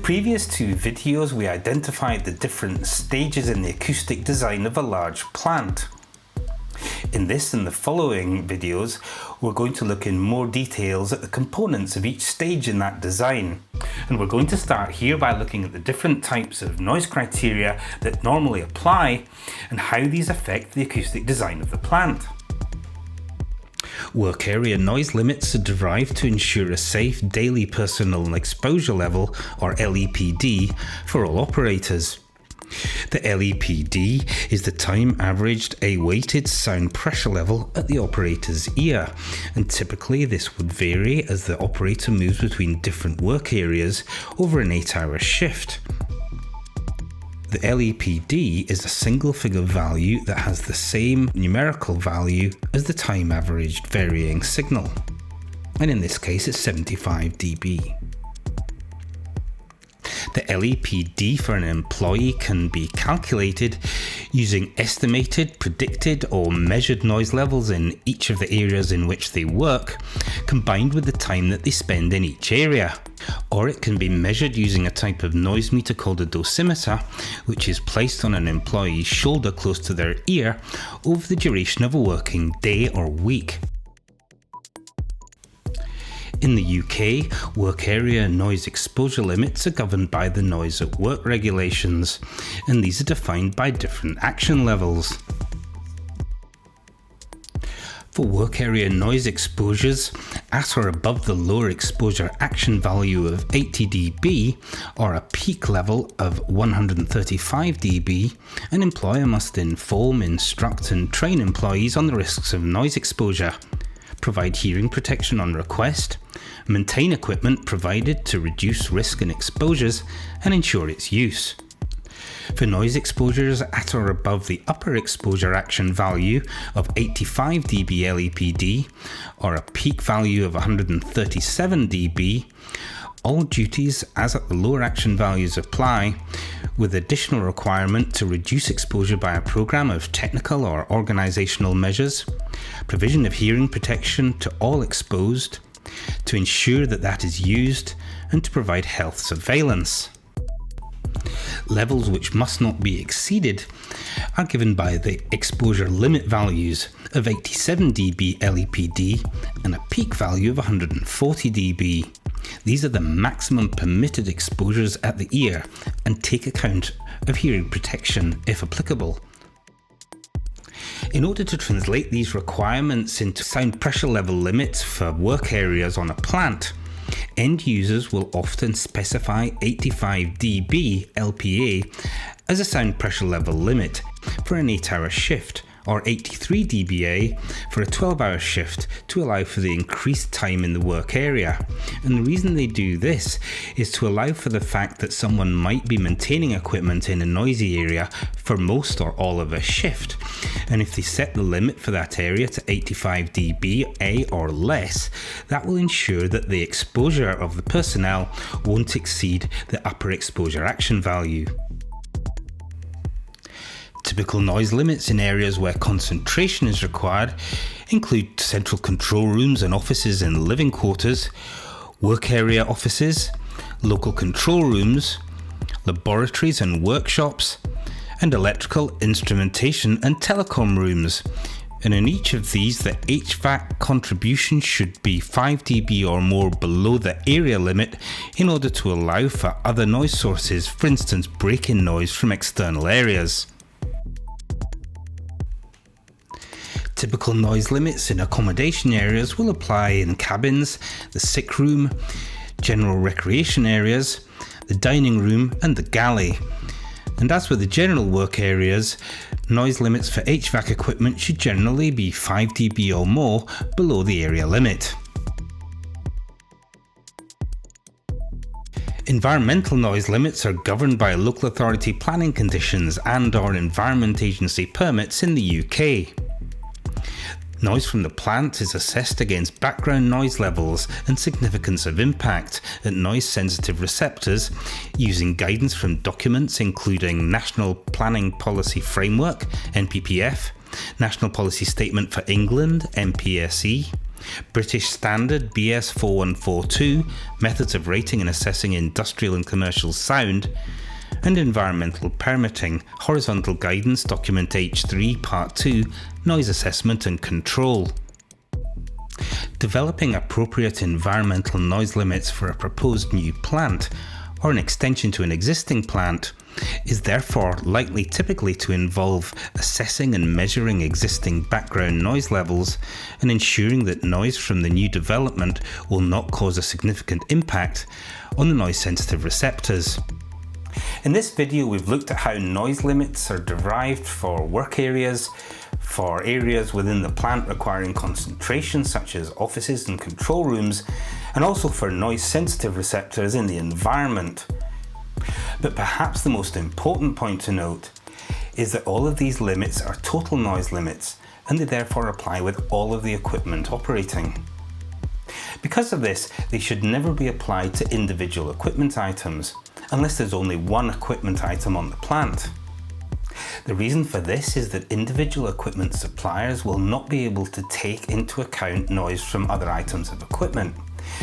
previous two videos, we identified the different stages in the acoustic design of a large plant. In this and the following videos, we're going to look in more details at the components of each stage in that design. And we're going to start here by looking at the different types of noise criteria that normally apply and how these affect the acoustic design of the plant. Work area noise limits are derived to ensure a safe daily personal exposure level, or LEPD, for all operators. The LEPD is the time averaged A-weighted sound pressure level at the operator's ear, and typically this would vary as the operator moves between different work areas over an 8-hour shift. The LEPD is a single figure value that has the same numerical value as the time averaged varying signal, and in this case it's 75 dB. The LEPD for an employee can be calculated using estimated, predicted or measured noise levels in each of the areas in which they work, combined with the time that they spend in each area. Or it can be measured using a type of noise meter called a dosimeter, which is placed on an employee's shoulder close to their ear over the duration of a working day or week. In the UK, work area noise exposure limits are governed by the Noise at Work regulations, and these are defined by different action levels. For work area noise exposures at or above the lower exposure action value of 80 dB or a peak level of 135 dB, an employer must inform, instruct and train employees on the risks of noise exposure, provide hearing protection on request, maintain equipment provided to reduce risk and exposures, and ensure its use. For noise exposures at or above the upper exposure action value of 85 dB LEPD or a peak value of 137 dB, all duties as at the lower action values apply, with additional requirement to reduce exposure by a program of technical or organizational measures, provision of hearing protection to all exposed, to ensure that that is used, and to provide health surveillance. Levels which must not be exceeded are given by the exposure limit values of 87 dB LEPD and a peak value of 140 dB. These are the maximum permitted exposures at the ear and take account of hearing protection if applicable. In order to translate these requirements into sound pressure level limits for work areas on a plant, end users will often specify 85 dB LPA as a sound pressure level limit for an 8-hour shift, or 83 dBA for a 12-hour shift to allow for the increased time in the work area. And the reason they do this is to allow for the fact that someone might be maintaining equipment in a noisy area for most or all of a shift. And if they set the limit for that area to 85 dBA or less, that will ensure that the exposure of the personnel won't exceed the upper exposure action value. Typical noise limits in areas where concentration is required include central control rooms and offices in living quarters, work area offices, local control rooms, laboratories and workshops, and electrical, instrumentation and telecom rooms. And in each of these, the HVAC contribution should be 5 dB or more below the area limit in order to allow for other noise sources, for instance break-in noise from external areas. Typical noise limits in accommodation areas will apply in cabins, the sick room, general recreation areas, the dining room and the galley. And as with the general work areas, noise limits for HVAC equipment should generally be 5 dB or more below the area limit. Environmental noise limits are governed by local authority planning conditions and/or Environment Agency permits in the UK. Noise from the plant is assessed against background noise levels and significance of impact at noise-sensitive receptors using guidance from documents including National Planning Policy Framework (NPPF), National Policy Statement for England (NPSE), British Standard BS 4142, Methods of Rating and Assessing Industrial and Commercial Sound, and Environmental Permitting, Horizontal Guidance Document H3 Part 2, Noise Assessment and Control. Developing appropriate environmental noise limits for a proposed new plant or an extension to an existing plant is therefore likely typically to involve assessing and measuring existing background noise levels and ensuring that noise from the new development will not cause a significant impact on the noise-sensitive receptors. In this video, we've looked at how noise limits are derived for work areas, for areas within the plant requiring concentration such as offices and control rooms, and also for noise-sensitive receptors in the environment. But perhaps the most important point to note is that all of these limits are total noise limits, and they therefore apply with all of the equipment operating. Because of this, they should never be applied to individual equipment items, unless there's only one equipment item on the plant. The reason for this is that individual equipment suppliers will not be able to take into account noise from other items of equipment.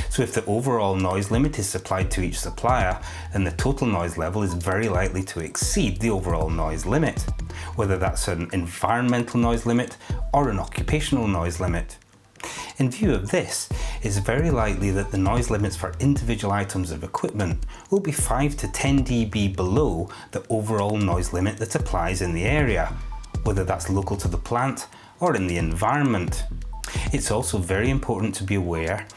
So if the overall noise limit is supplied to each supplier, then the total noise level is very likely to exceed the overall noise limit, whether that's an environmental noise limit or an occupational noise limit. In view of this, it's very likely that the noise limits for individual items of equipment will be 5 to 10 dB below the overall noise limit that applies in the area, whether that's local to the plant or in the environment. It's also very important to be aware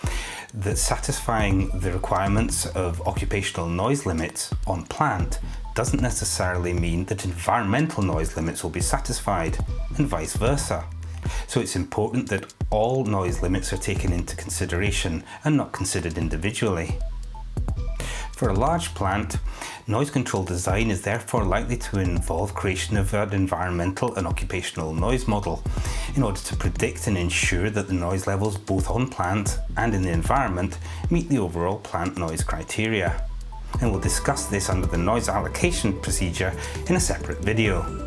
that satisfying the requirements of occupational noise limits on plant doesn't necessarily mean that environmental noise limits will be satisfied, and vice versa. So it's important that all noise limits are taken into consideration and not considered individually. For a large plant, noise control design is therefore likely to involve creation of an environmental and occupational noise model in order to predict and ensure that the noise levels both on plant and in the environment meet the overall plant noise criteria. And we'll discuss this under the noise allocation procedure in a separate video.